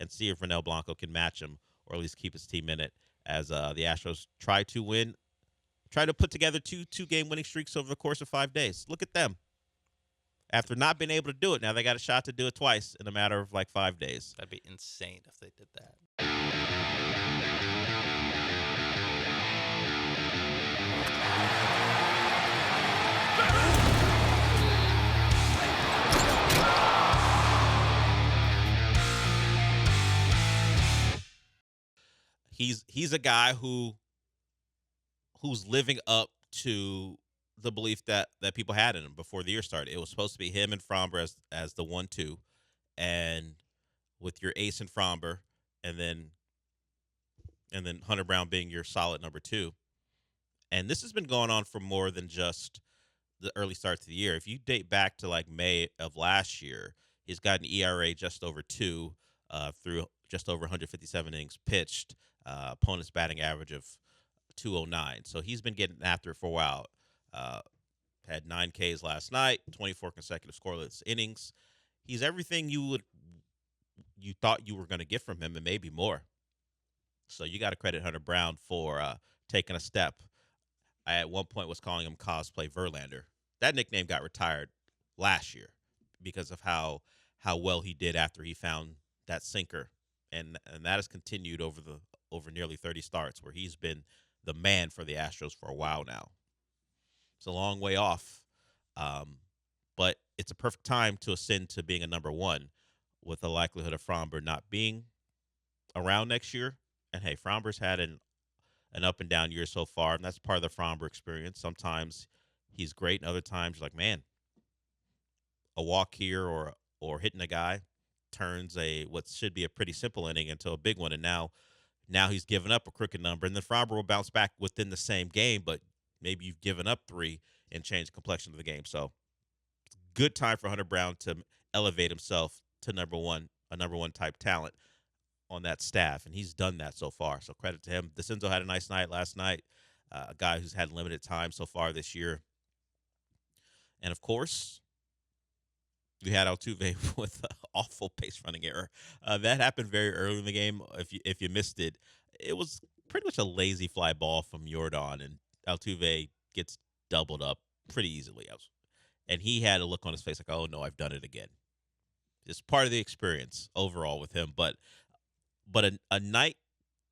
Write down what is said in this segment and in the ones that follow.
and see if Ronel Blanco can match him or at least keep his team in it as the Astros try to put together two game winning streaks over the course of 5 days. Look at them. After not being able to do it, now they got a shot to do it twice in a matter of like 5 days. That'd be insane if they did that. He's a guy who's living up to the belief that people had in him before the year started. It was supposed to be him and Fromber as the 1-2, and with your ace and Fromber, and then Hunter Brown being your solid number 2. And this has been going on for more than just the early start to the year. If you date back to like May of last year, he's got an ERA just over 2 through just over 157 innings pitched, opponent's batting average of 209. So he's been getting after it for a while. Had 9 Ks last night, 24 consecutive scoreless innings. He's everything you thought you were going to get from him and maybe more. So you got to credit Hunter Brown for taking a step. I at one point was calling him cosplay Verlander. That nickname got retired last year because of how well he did after he found that sinker, and that has continued over nearly 30 starts where he's been the man for the Astros for a while now. It's a long way off, but it's a perfect time to ascend to being a number 1 with the likelihood of Fromber not being around next year. And hey, Fromber's had an up and down year so far, and that's part of the Fromber experience. Sometimes he's great, and other times you're like, man, a walk here or hitting a guy turns what should be a pretty simple inning into a big one, and now he's given up a crooked number, and then Fromber will bounce back within the same game, but maybe you've given up 3 and changed the complexion of the game. So good time for Hunter Brown to elevate himself to a number 1 type talent on that staff, and he's done that so far. So credit to him. Dezenzo had a nice night last night, a guy who's had limited time so far this year. And, of course, we had Altuve with an awful base running error. That happened very early in the game. If you missed it, it was pretty much a lazy fly ball from Yordan, and Altuve gets doubled up pretty easily. And he had a look on his face like, oh, no, I've done it again. It's part of the experience overall with him. But a night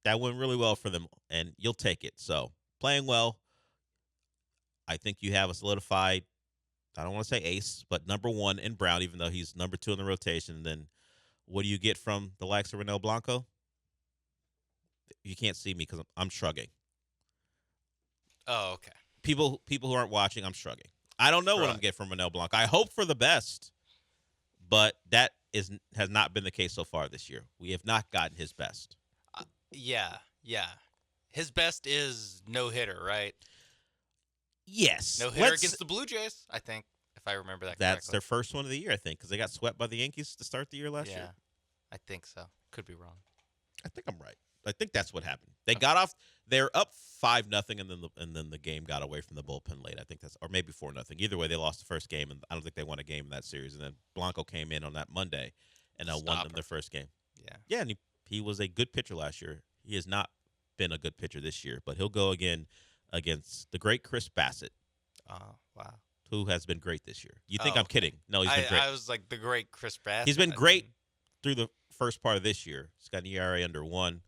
that went really well for them, and you'll take it. So playing well, I think you have a solidified, I don't want to say ace, but number 1 in Brown, even though he's number 2 in the rotation. And then what do you get from the likes of Ronel Blanco? You can't see me because I'm shrugging. Oh, okay. People who aren't watching, I'm shrugging. I don't know what I'm getting from Ronel Blanco. I hope for the best, but that has not been the case so far this year. We have not gotten his best. Yeah. His best is no-hitter, right? Yes. No-hitter against the Blue Jays, I think, if I remember that correctly. That's their first one of the year, I think, because they got swept by the Yankees to start the year last year. Yeah, I think so. Could be wrong. I think I'm right. I think that's what happened. They got off. They're up 5-0, and then the game got away from the bullpen late. I think or maybe 4-0. Either way, they lost the first game, and I don't think they won a game in that series. And then Blanco came in on that Monday, and won them their first game. Yeah, and he was a good pitcher last year. He has not been a good pitcher this year, but he'll go again against the great Chris Bassett. Oh, wow. Who has been great this year. You think I'm kidding? No, he's been great. I was like the great Chris Bassett. He's been great through the first part of this year. He's got an ERA under 1,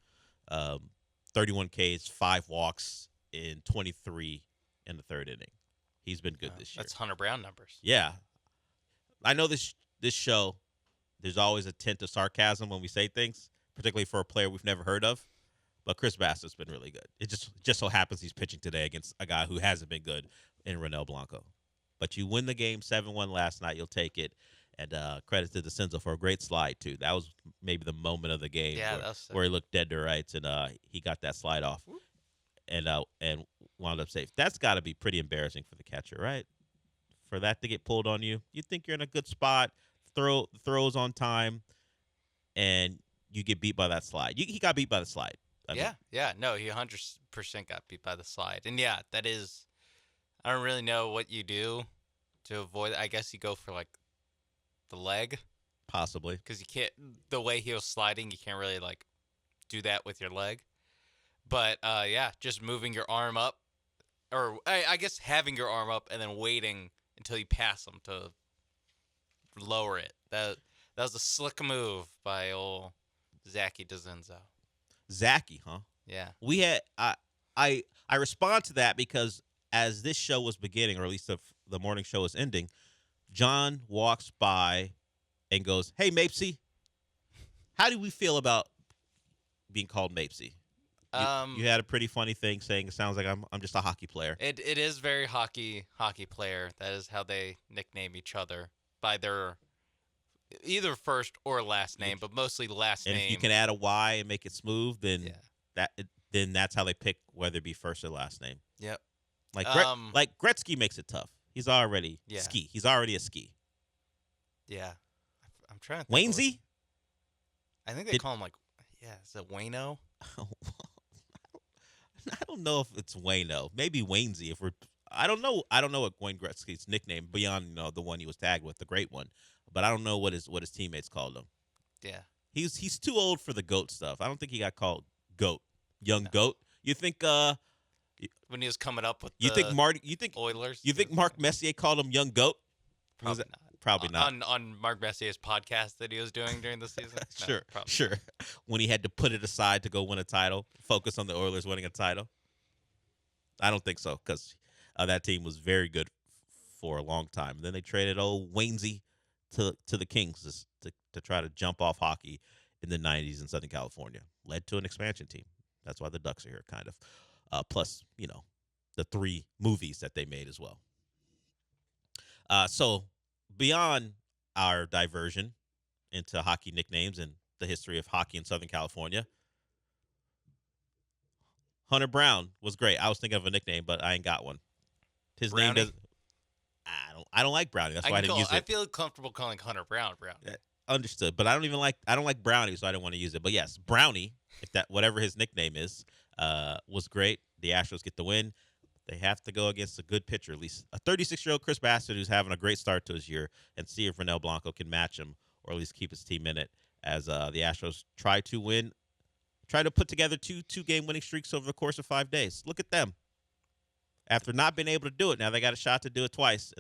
31 Ks, 5 walks in 23 in the third inning. He's been good this year. That's Hunter Brown numbers. Yeah. I know this show, there's always a tint of sarcasm when we say things, particularly for a player we've never heard of. But Chris Bassett's been really good. It just so happens he's pitching today against a guy who hasn't been good in Ronel Blanco. But you win the game 7-1 last night. You'll take it. And credit to Dezenzo for a great slide, too. That was maybe the moment of the game where he looked dead to rights, and he got that slide off and wound up safe. That's got to be pretty embarrassing for the catcher, right? For that to get pulled on you. You think you're in a good spot, throws on time, and you get beat by that slide. He got beat by the slide. No, he 100% got beat by the slide. And, yeah, that is – I don't really know what you do to avoid – I guess you go for, like, the leg. Possibly. because you can't. The way he was sliding, you can't really like do that with your leg. But yeah, just moving your arm up, or I guess having your arm up and then waiting until you pass him to lower it. That was a slick move by old Zachy Dezenzo. Zachy, huh? Yeah. We had I respond to that because as this show was beginning, or at least the morning show was ending, John walks by and goes, "Hey, Mapesy, how do we feel about being called Mapesy?" You had a pretty funny thing saying it sounds like I'm just a hockey player. It is very hockey player. That is how they nickname each other by their either first or last name, but mostly last And name. if you can add a Y and make it smooth, then Yeah. then that's how they pick whether it be first or last name. Yep. Like Gretzky makes it tough. He's already ski. He's already a ski. Yeah. I'm trying to think. Waynesy? I think they call him like, is it Wayno? I don't know if it's Wayno. Maybe Waynesy. If we're, I don't know. I don't know what Wayne Gretzky's nickname beyond the one he was tagged with, the great one. But I don't know what his teammates called him. Yeah. He's too old for the goat stuff. I don't think he got called goat, young goat. You think when he was coming up with Oilers? You think Mark Messier called him young goat? Probably not. Probably not. On Mark Messier's podcast that he was doing during the season? Sure. When he had to put it aside to go win a title, focus on the Oilers winning a title. I don't think so, because that team was very good for a long time. And then they traded old Waynesy to the Kings to try to jump off hockey in the 90s in Southern California. Led to an expansion team. That's why the Ducks are here, kind of. Plus, the 3 movies that they made as well. So beyond our diversion into hockey nicknames and the history of hockey in Southern California, Hunter Brown was great. I was thinking of a nickname, but I ain't got one. His Brownie? name does. I don't like Brownie. That's why I didn't use it. I feel comfortable calling Hunter Brown. Understood, but I don't like Brownie, so I didn't want to use it. But yes, Brownie, if that whatever his nickname is, was great. The Astros get the win. They have to go against a good pitcher, at least a 36-year-old Chris Bassett who's having a great start to his year, and see if Ronel Blanco can match him or at least keep his team in it as the Astros try to put together two-game winning streaks over the course of 5 days. Look at them. After not being able to do it, now they got a shot to do it twice.